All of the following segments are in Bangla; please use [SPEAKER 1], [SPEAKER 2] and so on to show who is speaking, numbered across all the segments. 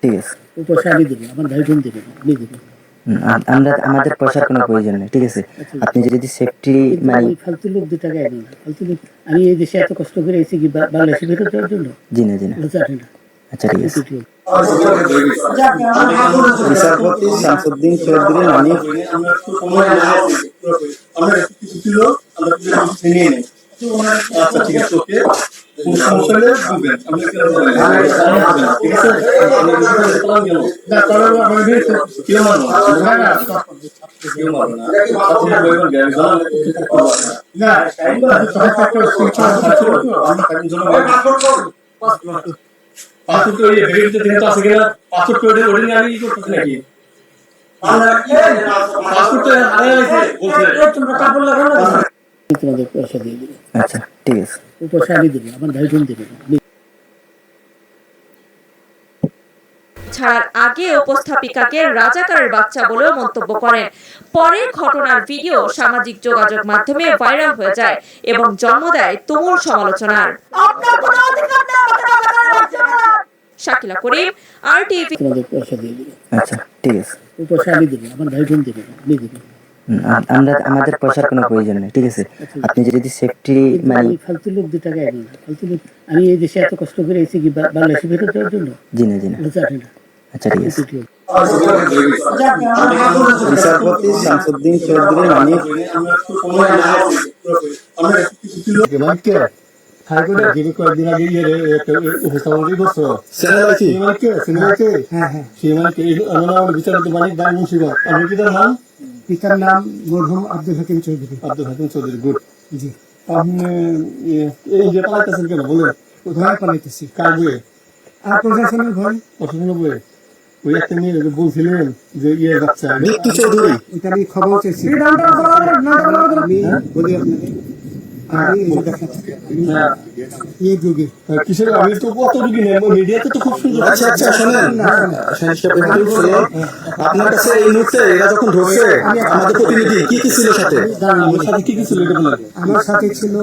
[SPEAKER 1] ঠিক আছে।
[SPEAKER 2] ও পয়সা আমি দেবো, আমার ভাই বোন দেবে, আমি দেবো।
[SPEAKER 1] আমরা আমাদের পয়সার কোনো প্রয়োজন নেই, ঠিক আছে। আপনি যদি সেফটি মানে
[SPEAKER 2] ওই ফালতু লোক 2 টাকা আনি না, ফালতু লোক। আমি এই দেশে এত কষ্ট করে এসেছি কি বাংলাদেশে ফেরত দেওয়ার জন্য?
[SPEAKER 1] জি না জি না।
[SPEAKER 2] ওটা জানি না।
[SPEAKER 1] আচ্ছা ঠিক আছে।
[SPEAKER 3] বিচারপতি শামসুদ্দিন চৌধুরী নানি
[SPEAKER 4] আমরা কিছু ছিল, আমরা কিছু নিয়ে নেই। আচ্ছা ঠিক আছে, ওকে। কোন সমস্যা হলে বলবেন, আমরা কি বলবেন, ঠিক আছে? না তাহলে আমরা কেউ মারবো না, না কেউ মারবো না, আপনি বলবেন গ্যাস জানা না সবাই থাকতে আমরা কাজের জন্য পাসপোর্ট ওই ভেরিফিকেশন দিন তো আছে কিনা, পাসপোর্ট ওটা নিয়ে আমি কি করতেছি নাকি? পাসপোর্ট হারিয়ে গেছে বলছে তোমরা কাপড় লাগানো,
[SPEAKER 2] তোমাদের পয়সা দিয়ে দেবো।
[SPEAKER 1] আচ্ছা ঠিক আছে।
[SPEAKER 2] ও পয়সা আমি দেবো, আমার ভাই বোন দেবে না।
[SPEAKER 5] ছাড়ার আগে উপস্থাপিকাকে রাজাকারের বাচ্চা বলেও মন্তব্য করেন। পরে ঘটনার ভিডিও সামাজিক যোগাযোগ মাধ্যমে ভাইরাল হয়ে যায় এবং জন্ম দেয় তুমুল সমালোচনার। শাকিলা করিম, RTV।
[SPEAKER 2] তোমাদের পয়সা দিয়ে দেবো।
[SPEAKER 1] আচ্ছা ঠিক আছে।
[SPEAKER 2] ও পয়সা আমি দেবো, আমার ভাই বোন দেবে না, আমি দেবো।
[SPEAKER 1] আমরা আমাদের পয়সার কোনো প্রয়োজন নেই, ঠিক আছে। আপনি যদি সেফটি মানে
[SPEAKER 2] ওই ফালতু লোক 2 টাকা আনি না, ফালতু লোক। আমি এই দেশে এত কষ্ট করে এসেছি কি বাংলাদেশে ফেরত দেওয়ার জন্য?
[SPEAKER 1] জি না জি না।
[SPEAKER 2] ওটা জানি না।
[SPEAKER 1] আচ্ছা ঠিক আছে।
[SPEAKER 3] বিচারপতি শামসুদ্দিন চৌধুরী নানি
[SPEAKER 4] আমরা কিছু ছিল হাইকোর্টে যিনি কয়েকদিন আগে উপস্থাপন করছো সিনেমাকে সীমানকে আমার বিচারপতি মানিক দান মুন্সিগঞ্জ, আপনি কি তার নাম?
[SPEAKER 6] পিতার নাম মরহুম আব্দুল হাকিম চৌধুরী।
[SPEAKER 4] আব্দুল হাকিম চৌধুরী, গুড।
[SPEAKER 6] জি।
[SPEAKER 4] আপনি এই যে পালাইতেছেন কেন বলেন?
[SPEAKER 6] কোথায় পালাইতেছি?
[SPEAKER 4] কার বইয়ে?
[SPEAKER 6] আর প্রশাসনের ভয়।
[SPEAKER 4] প্রশাসনের বইয়ে ওই একটা মেয়ে বলছিলেন যে ইয়ে বাচ্চা
[SPEAKER 3] মৃত্যু চৌধুরী
[SPEAKER 6] এটা আমি খবর চেয়েছি। আমি বলি আপনাকে, আমি এই যুগে
[SPEAKER 4] কিসের আমি তো কত রুগী নেই মিডিয়াতে তো খুব সুন্দর।
[SPEAKER 3] আচ্ছা আচ্ছা শোনেন আপনার কাছে এই মুহূর্তে এরা যখন ঢুকছে আমাদের প্রতিনিধি কি কি ছিল সাথে?
[SPEAKER 4] আমার সাথে কি কি ছিল এটা বলেন।
[SPEAKER 6] আমার সাথে ছিল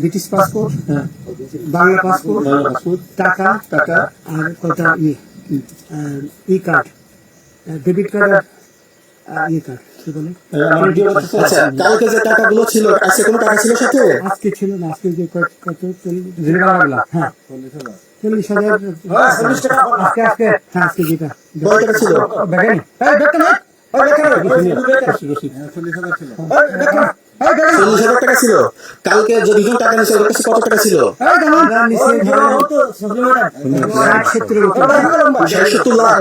[SPEAKER 6] ব্রিটিশ পাসপোর্ট, বাংলা পাসপোর্ট, টাকা
[SPEAKER 4] টাকা
[SPEAKER 6] আর কটা ই কার্ড, ডেবিট কার্ড আর ই কার্ড, কি বলে?
[SPEAKER 4] আমার ভিডিও করতেছে।
[SPEAKER 3] আচ্ছা কালকে যে টাকাগুলো ছিল আজকে কোনো টাকা ছিল সাথে?
[SPEAKER 6] আজকে ছিল না, আজকে যে কত হ্যাঁ 40,000 আজকে আজকে হ্যাঁ আজকে যেটা
[SPEAKER 3] কয় টাকা ছিল?
[SPEAKER 6] দেখেন
[SPEAKER 3] চল্লিশ হাজার টাকা ছিল। কালকে যে দুজন টাকা নিয়েছে ওদের কাছে কত টাকা ছিল? 60-70 লাখ।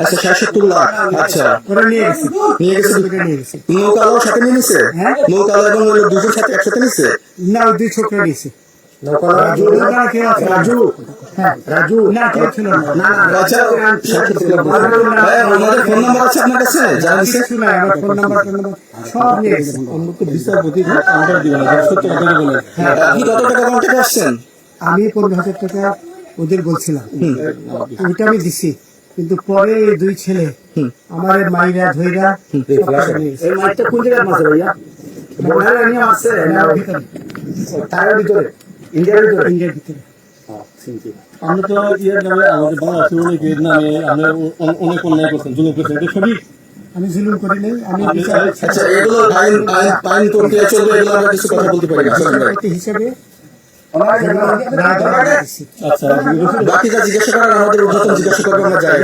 [SPEAKER 3] আচ্ছা 60-70 লাখ। আচ্ছা নিয়ে গেছে। নৌকাও সাথে নিয়ে নিছে? নৌকাও এবং দুজন সাথে একসাথে নিছে?
[SPEAKER 6] না, ওই দুই ছোকরা নিয়েছে।
[SPEAKER 3] রাজু
[SPEAKER 6] না কেউ ছিল না।
[SPEAKER 3] আচ্ছা ওনাদের ফোন নাম্বার আছে আপনার কাছে? জানা দিছে?
[SPEAKER 6] কিছু নাই, আমার ফোন নাম্বার সব নিয়ে গেছে।
[SPEAKER 4] অন্য তো বিচারপতি কাউন্টার দিবেন না, সত্য কথা বলেন।
[SPEAKER 3] আপনি কত টাকা কন্ট্যাক্ট আসছেন?
[SPEAKER 6] আমি 15,000 টাকা ওদের বলছিলাম, ওইটা আমি দিছি। কিন্তু পরে এই দুই ছেলে আমার মাইরা ধইরা
[SPEAKER 2] এই মাইকটা কোন জায়গায় মারছে ভাইয়া? বর্ডারে নিয়ে মারছে না তার ভিতরে? ইন্ডিয়ার ভিতরে।
[SPEAKER 4] আমরা তো ইয়ের নামে আমাদের বাংলাদেশে অনেকের নামে আমরা অনেক অন্যায় করছেন, জুলুম করছেন, এটা সবই
[SPEAKER 6] আমি জুলুম করি নাই। আমি
[SPEAKER 3] আচ্ছা এগুলো আইন প্রক্রিয়া চলবে, এগুলো আমরা কিছু কথা বলতে পারি না
[SPEAKER 6] বিচারপতি হিসেবে
[SPEAKER 4] আচ্ছা
[SPEAKER 3] বাকি যা জিজ্ঞাসা করার আমাদের উদ্বোধন জিজ্ঞাসা করবো আমরা যাই।